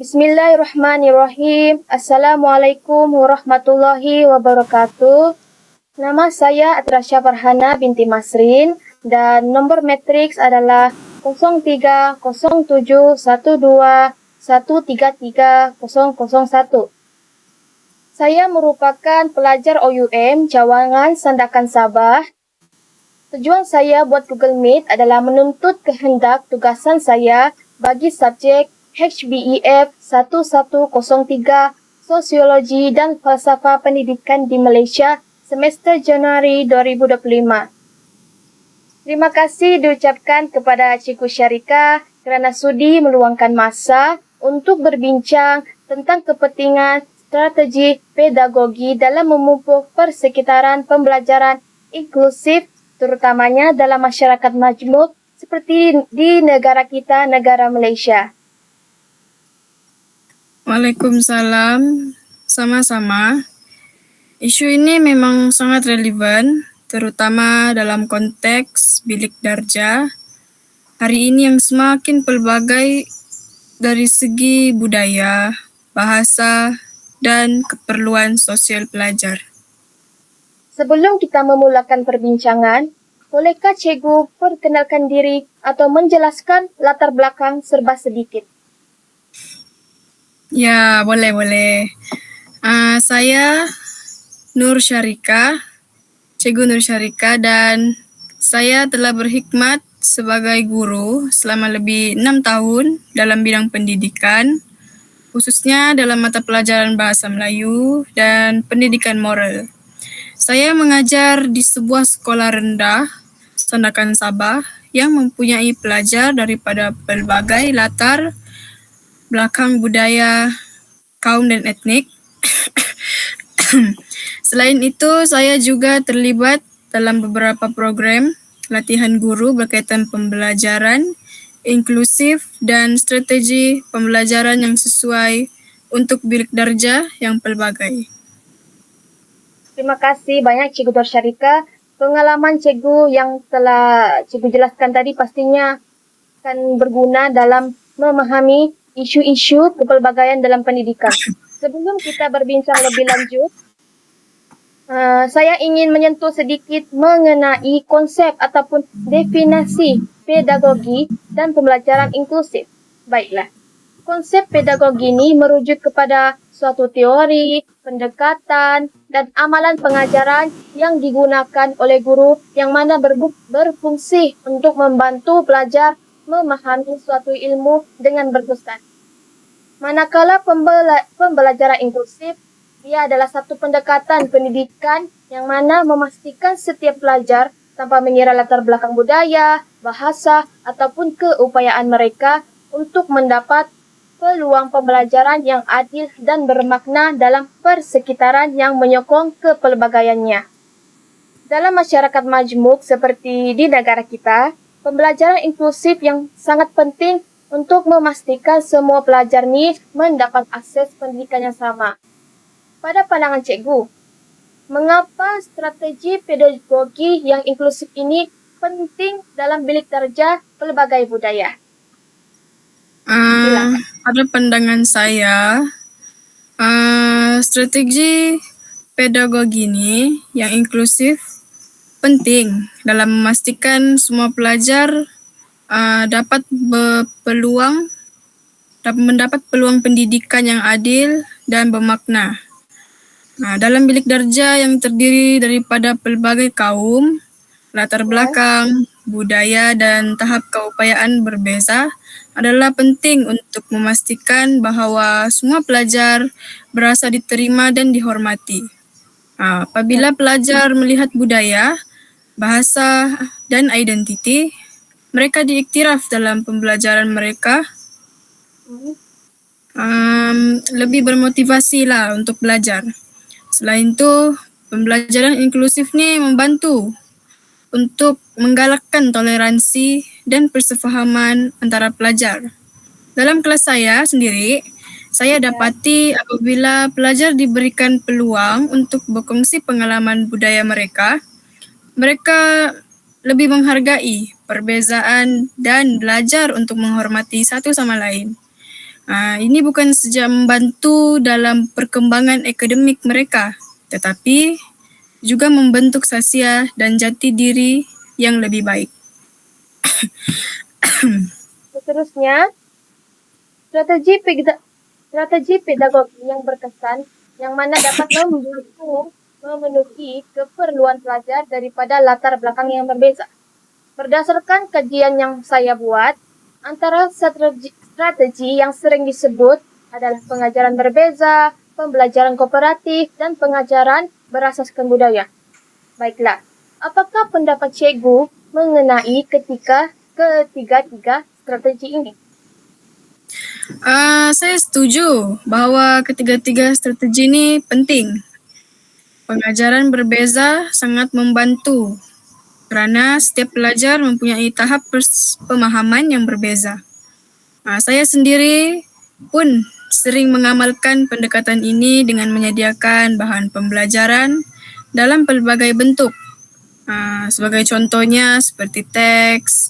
Bismillahirrahmanirrahim. Assalamualaikum warahmatullahi wabarakatuh. Nama saya Atrasya Farhana binti Masrin dan nomor matriks adalah 030712133001. Saya merupakan pelajar OUM Cawangan Sandakan Sabah. Tujuan saya buat Google Meet adalah menuntut kehendak tugasan saya bagi subjek HBEF 1103 Sosiologi dan Falsafah Pendidikan di Malaysia semester Januari 2025. Terima kasih diucapkan kepada Cikgu Syarika kerana sudi meluangkan masa untuk berbincang tentang kepentingan strategi pedagogi dalam memupuk persekitaran pembelajaran inklusif terutamanya dalam masyarakat majmuk seperti di negara kita, negara Malaysia. Waalaikumsalam, sama-sama. Isu ini memang sangat relevan, terutama dalam konteks bilik darjah hari ini yang semakin pelbagai dari segi budaya, bahasa, dan keperluan sosial pelajar. Sebelum kita memulakan perbincangan, bolehkah cikgu perkenalkan diri atau menjelaskan latar belakang serba sedikit? Ya, boleh. Saya Nur Syarika, Cikgu Nur Syarika, dan saya telah berkhidmat sebagai guru selama lebih 6 tahun dalam bidang pendidikan, khususnya dalam mata pelajaran Bahasa Melayu dan Pendidikan Moral. Saya mengajar di sebuah sekolah rendah Sandakan Sabah yang mempunyai pelajar daripada pelbagai latar belakang budaya, kaum dan etnik. Selain itu, saya juga terlibat dalam beberapa program latihan guru berkaitan pembelajaran inklusif dan strategi pembelajaran yang sesuai untuk bilik darjah yang pelbagai. Terima kasih banyak Cikgu Nur Syarika. Pengalaman cikgu yang telah cikgu jelaskan tadi pastinya akan berguna dalam memahami isu-isu kepelbagaian dalam pendidikan. Sebelum kita berbincang lebih lanjut, saya ingin menyentuh sedikit mengenai konsep ataupun definisi pedagogi dan pembelajaran inklusif. Baiklah, konsep pedagogi ini merujuk kepada suatu teori, pendekatan, dan amalan pengajaran yang digunakan oleh guru yang mana berfungsi untuk membantu pelajar memahami suatu ilmu dengan berkesan. Manakala pembelajaran inklusif, ia adalah satu pendekatan pendidikan yang mana memastikan setiap pelajar tanpa mengira latar belakang budaya, bahasa, ataupun keupayaan mereka untuk mendapat peluang pembelajaran yang adil dan bermakna dalam persekitaran yang menyokong kepelbagaiannya. Dalam masyarakat majmuk seperti di negara kita, pembelajaran inklusif yang sangat penting untuk memastikan semua pelajar ni mendapat akses pendidikan yang sama. Pada pandangan cikgu, mengapa strategi pedagogi yang inklusif ini penting dalam bilik darjah pelbagai budaya? Pada pandangan saya, strategi pedagogi ini yang inklusif penting dalam memastikan semua pelajar dapat mendapat peluang pendidikan yang adil dan bermakna. Dalam bilik darjah yang terdiri daripada pelbagai kaum, latar belakang, budaya dan tahap keupayaan berbeza adalah penting untuk memastikan bahawa semua pelajar berasa diterima dan dihormati. Apabila pelajar melihat budaya, bahasa dan identiti, mereka diiktiraf dalam pembelajaran mereka, lebih bermotivasi lah untuk belajar. Selain itu, pembelajaran inklusif ni membantu untuk menggalakkan toleransi dan persefahaman antara pelajar. Dalam kelas saya sendiri, saya dapati apabila pelajar diberikan peluang untuk berkongsi pengalaman budaya mereka, mereka lebih menghargai perbezaan dan belajar untuk menghormati satu sama lain. Ini bukan saja membantu dalam perkembangan akademik mereka, tetapi juga membentuk sasiah dan jati diri yang lebih baik. Seterusnya, strategi pedagogi yang berkesan yang mana dapat membantu memenuhi keperluan pelajar daripada latar belakang yang berbeza. Berdasarkan kajian yang saya buat, antara strategi yang sering disebut adalah pengajaran berbeza, pembelajaran kooperatif, dan pengajaran berasaskan budaya. Baiklah, apakah pendapat cikgu mengenai ketiga-tiga strategi ini? Saya setuju bahwa ketiga-tiga strategi ini penting. Pengajaran berbeza sangat membantu kerana setiap pelajar mempunyai tahap pemahaman yang berbeza. Saya sendiri pun sering mengamalkan pendekatan ini dengan menyediakan bahan pembelajaran dalam pelbagai bentuk. Sebagai contohnya seperti teks,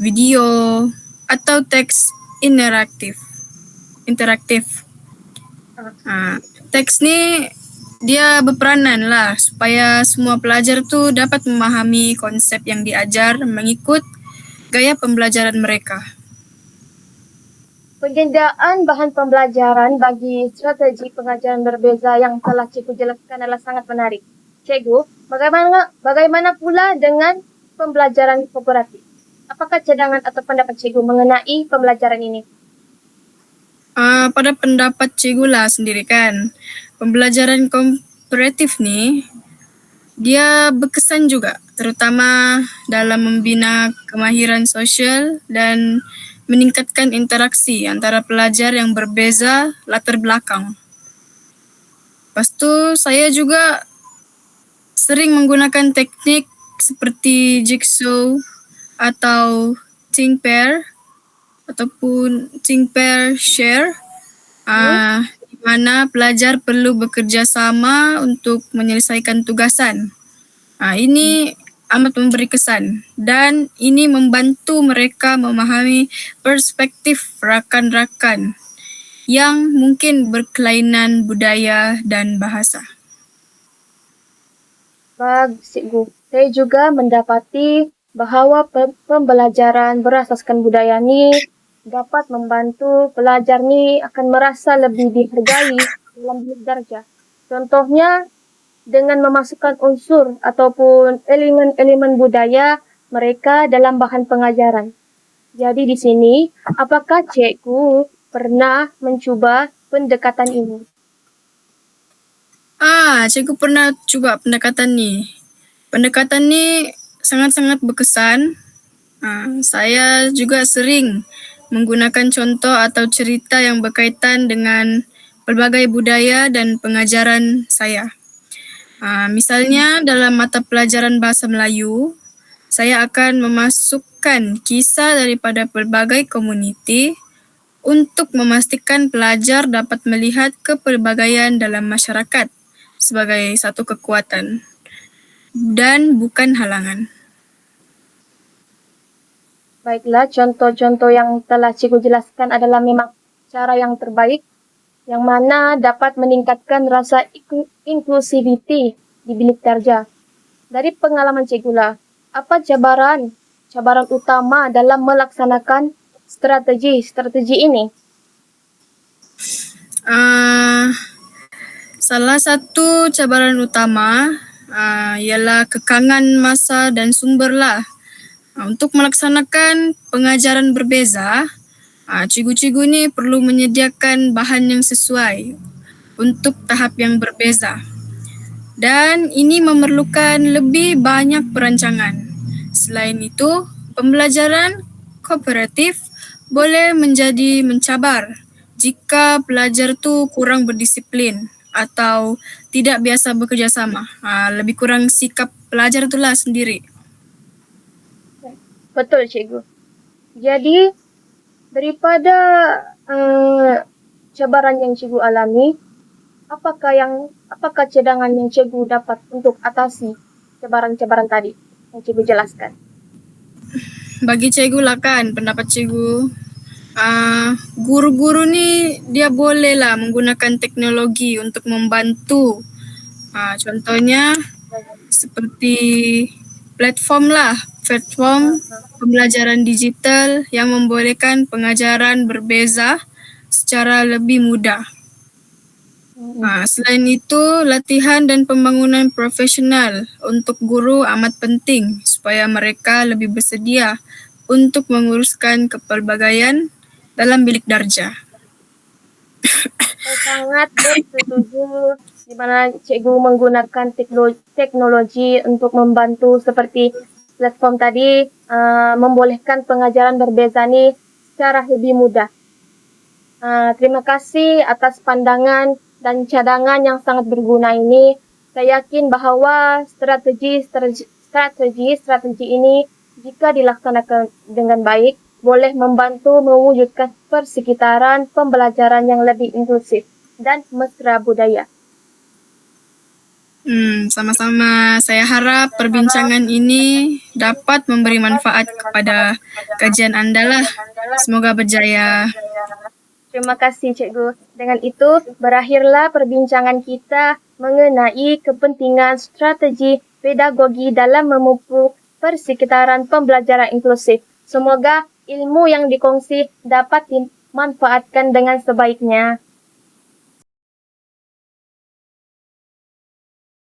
video, atau teks interaktif. Teks ni dia berperanan lah supaya semua pelajar tu dapat memahami konsep yang diajar mengikut gaya pembelajaran mereka. Penyediaan bahan pembelajaran bagi strategi pengajaran berbeza yang telah cikgu jelaskan adalah sangat menarik. Cikgu, bagaimana pula dengan pembelajaran kooperatif? Apakah cadangan atau pendapat cikgu mengenai pembelajaran ini? Pada pendapat cikgu lah sendiri kan, pembelajaran kooperatif ni dia berkesan juga, terutama dalam membina kemahiran sosial dan meningkatkan interaksi antara pelajar yang berbeza latar belakang. Lepas tu saya juga sering menggunakan teknik seperti jigsaw atau think pair ataupun think pair share, di mana pelajar perlu bekerja sama untuk menyelesaikan tugasan. Ini amat memberi kesan dan ini membantu mereka memahami perspektif rakan-rakan yang mungkin berkelainan budaya dan bahasa. Bagus, cikgu. Saya juga mendapati bahawa pembelajaran berasaskan budaya ni dapat membantu pelajar ni akan merasa lebih dihargai dalam bilik darjah. Contohnya, dengan memasukkan unsur ataupun elemen-elemen budaya mereka dalam bahan pengajaran. Jadi di sini, apakah cikgu pernah mencuba pendekatan ini? Cikgu pernah cuba pendekatan ni. Pendekatan ni sangat-sangat berkesan. Saya juga sering menggunakan contoh atau cerita yang berkaitan dengan pelbagai budaya dan pengajaran saya. Misalnya dalam mata pelajaran bahasa Melayu, saya akan memasukkan kisah daripada pelbagai komuniti untuk memastikan pelajar dapat melihat kepelbagaian dalam masyarakat sebagai satu kekuatan dan bukan halangan. Baiklah, contoh-contoh yang telah cikgu jelaskan adalah memang cara yang terbaik yang mana dapat meningkatkan rasa inklusiviti di bilik darjah. Dari pengalaman cikgu lah, apa cabaran utama dalam melaksanakan strategi ini? Salah satu cabaran utama ialah kekangan masa dan sumber lah. Untuk melaksanakan pengajaran berbeza, cikgu-cikgu ni perlu menyediakan bahan yang sesuai untuk tahap yang berbeza. Dan ini memerlukan lebih banyak perancangan. Selain itu, pembelajaran kooperatif boleh menjadi mencabar jika pelajar tu kurang berdisiplin atau tidak biasa bekerjasama. Lebih kurang sikap pelajar itulah sendiri. Betul, cikgu. Jadi, daripada cabaran yang cikgu alami, apakah cadangan yang cikgu dapat untuk atasi cabaran-cabaran tadi yang cikgu jelaskan? Bagi cikgu lah kan pendapat cikgu. Guru-guru ni dia bolehlah menggunakan teknologi untuk membantu. Contohnya seperti platform pembelajaran digital yang membolehkan pengajaran berbeza secara lebih mudah. Selain itu, latihan dan pembangunan profesional untuk guru amat penting supaya mereka lebih bersedia untuk menguruskan kepelbagaian dalam bilik darjah. Saya sangat bersetuju di mana cikgu menggunakan teknologi untuk membantu seperti platform tadi membolehkan pengajaran berbeza ni secara lebih mudah. Terima kasih atas pandangan dan cadangan yang sangat berguna ini. Saya yakin bahawa strategi ini jika dilaksanakan dengan baik boleh membantu mewujudkan persekitaran pembelajaran yang lebih inklusif dan mesra budaya. Sama-sama. Saya harap perbincangan ini dapat memberi manfaat kepada kajian anda lah. Semoga berjaya. Terima kasih cikgu. Dengan itu, berakhirlah perbincangan kita mengenai kepentingan strategi pedagogi dalam memupuk persekitaran pembelajaran inklusif. Semoga ilmu yang dikongsi dapat dimanfaatkan dengan sebaiknya.